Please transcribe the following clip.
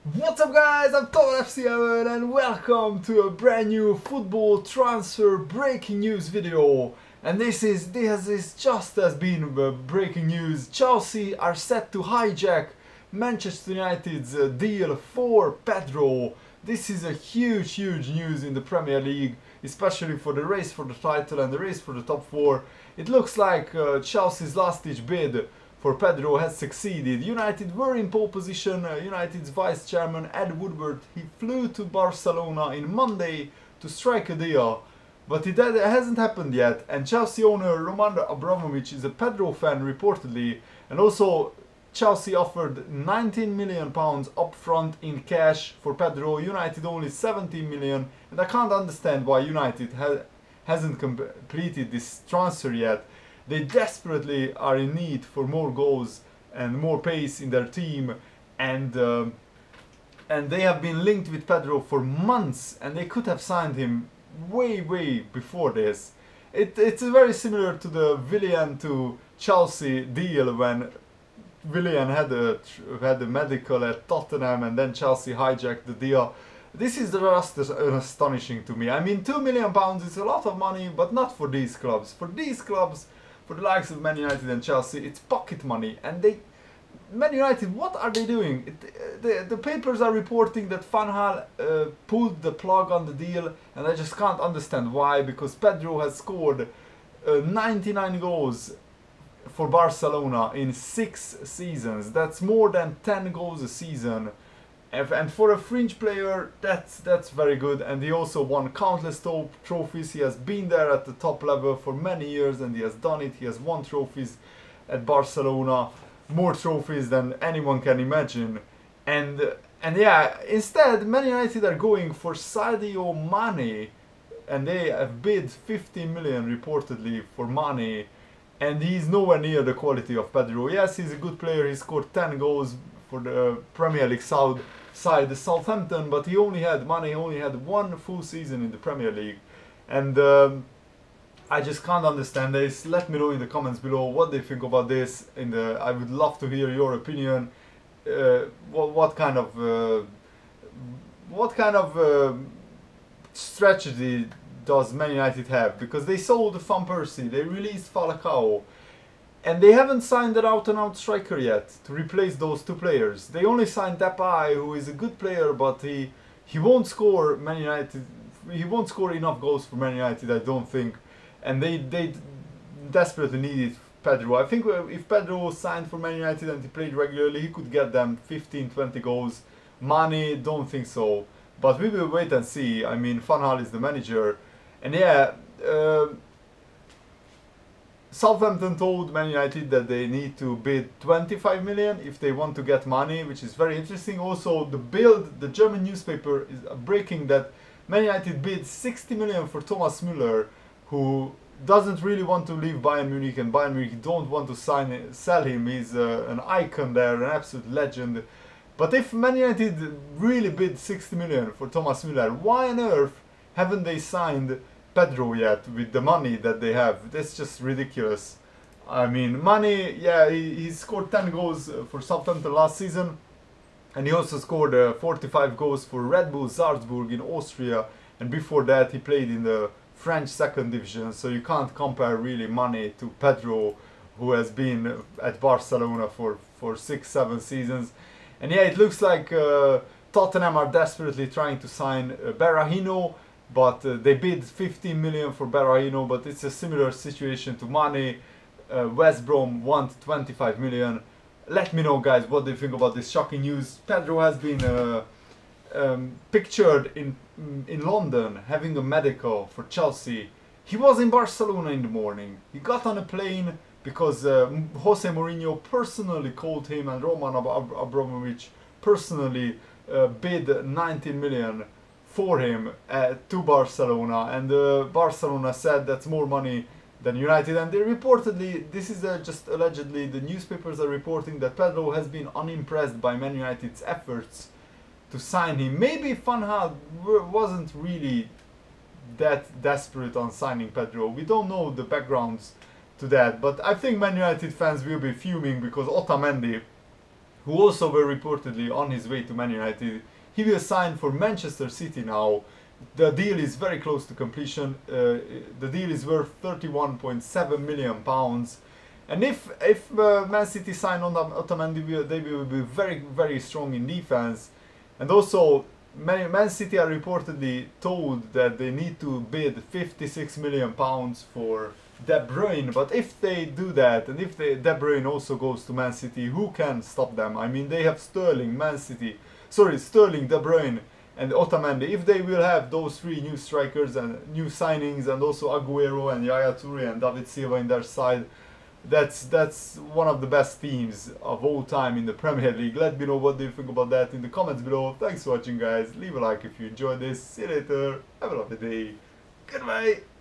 What's up guys, I'm FC and welcome to a brand new football transfer breaking news video. And this just has been breaking news. Chelsea are set to hijack Manchester United's deal for Pedro. This is a huge news in the Premier League, especially for the race for the title and the race for the top four. It looks like Chelsea's last-ditch bid for Pedro has succeeded. United were in pole position. United's vice chairman Ed Woodward, he flew to Barcelona in Monday to strike a deal, but it hasn't happened yet. And Chelsea owner Roman Abramovich is a Pedro fan reportedly, and also Chelsea offered 19 million pounds upfront in cash for Pedro. United only 17 million, and I can't understand why United hasn't completed this transfer yet. They desperately are in need for more goals and more pace in their team, and they have been linked with Pedro for months, and they could have signed him way before this. It's very similar to the Willian to Chelsea deal, when Willian had a medical at Tottenham and then Chelsea hijacked the deal. This is just astonishing to me. I mean, £2 million is a lot of money, but not for these clubs. For these clubs, for the likes of Man United and Chelsea, it's pocket money. And Man United, what are they doing? The papers are reporting that Van Gaal pulled the plug on the deal, and I just can't understand why, because Pedro has scored 99 goals for Barcelona in 6 seasons. That's more than 10 goals a season. And for a fringe player, that's very good. And he also won countless trophies. He has been there at the top level for many years, and he has done it. He has won trophies at Barcelona, more trophies than anyone can imagine. And yeah, instead, Man United are going for Sadio Mane, and they have bid 15 million reportedly for Mane, and he's nowhere near the quality of Pedro. Yes, he's a good player. He scored 10 goals for the Premier League side, the Southampton, but Mane only had one full season in the Premier League. And I just can't understand this. Let me know in the comments below what they think about this. I would love to hear your opinion. What kind of strategy does Man United have? Because they sold Van Persie, they released Falcao, and they haven't signed an out-and-out striker yet to replace those two players. They only signed Depay, who is a good player, but he won't score Man United. He won't score enough goals for Man United, I don't think. And they desperately needed Pedro. I think if Pedro signed for Man United and he played regularly, he could get them 15-20 goals. Mane, don't think so. But we will wait and see. I mean, Van Gaal is the manager, and yeah. Southampton told Man United that they need to bid 25 million if they want to get money, which is very interesting. Also, the German newspaper is breaking that Man United bid 60 million for Thomas Müller, who doesn't really want to leave Bayern Munich, and Bayern Munich don't want to sell him. He's an icon there, an absolute legend. But if Man United really bid 60 million for Thomas Müller, why on earth haven't they signed Pedro yet with the money that they have? That's just ridiculous. I mean, Mane, yeah, he scored 10 goals for Southampton last season, and he also scored 45 goals for Red Bull Salzburg in Austria, and before that he played in the French second division, so you can't compare really Mane to Pedro, who has been at Barcelona for 6-7 seasons. And yeah, it looks like Tottenham are desperately trying to sign Berahino, but they bid 15 million for Berahino, but it's a similar situation to Mane. West Brom want 25 million. Let me know, guys, what do you think about this shocking news. Pedro has been pictured in London having a medical for Chelsea. He was in Barcelona in the morning. He got on a plane because Jose Mourinho personally called him, and Roman Abramovich personally bid 19 million for him to Barcelona, and Barcelona said that's more money than United. And they reportedly, this is just allegedly, the newspapers are reporting that Pedro has been unimpressed by Man United's efforts to sign him. Maybe Van Gaal wasn't really that desperate on signing Pedro. We don't know the backgrounds to that, but I think Man United fans will be fuming because Otamendi who also were reportedly on his way to Man United. He will sign for Manchester City now. The deal is very close to completion. The deal is worth £31.7 million. And if Man City sign on Otamendi, they will be very strong in defense. And also, Man City are reportedly told that they need to bid £56 million for De Bruyne. But if they do that, and if De Bruyne also goes to Man City, who can stop them? I mean, they have Sterling, Sterling, De Bruyne, and Otamendi. If they will have those three new strikers and new signings, and also Aguero and Yaya Toure and David Silva in their side, that's one of the best teams of all time in the Premier League. Let me know what do you think about that in the comments below. Thanks for watching, guys. Leave a like if you enjoyed this. See you later. Have a lovely day. Goodbye.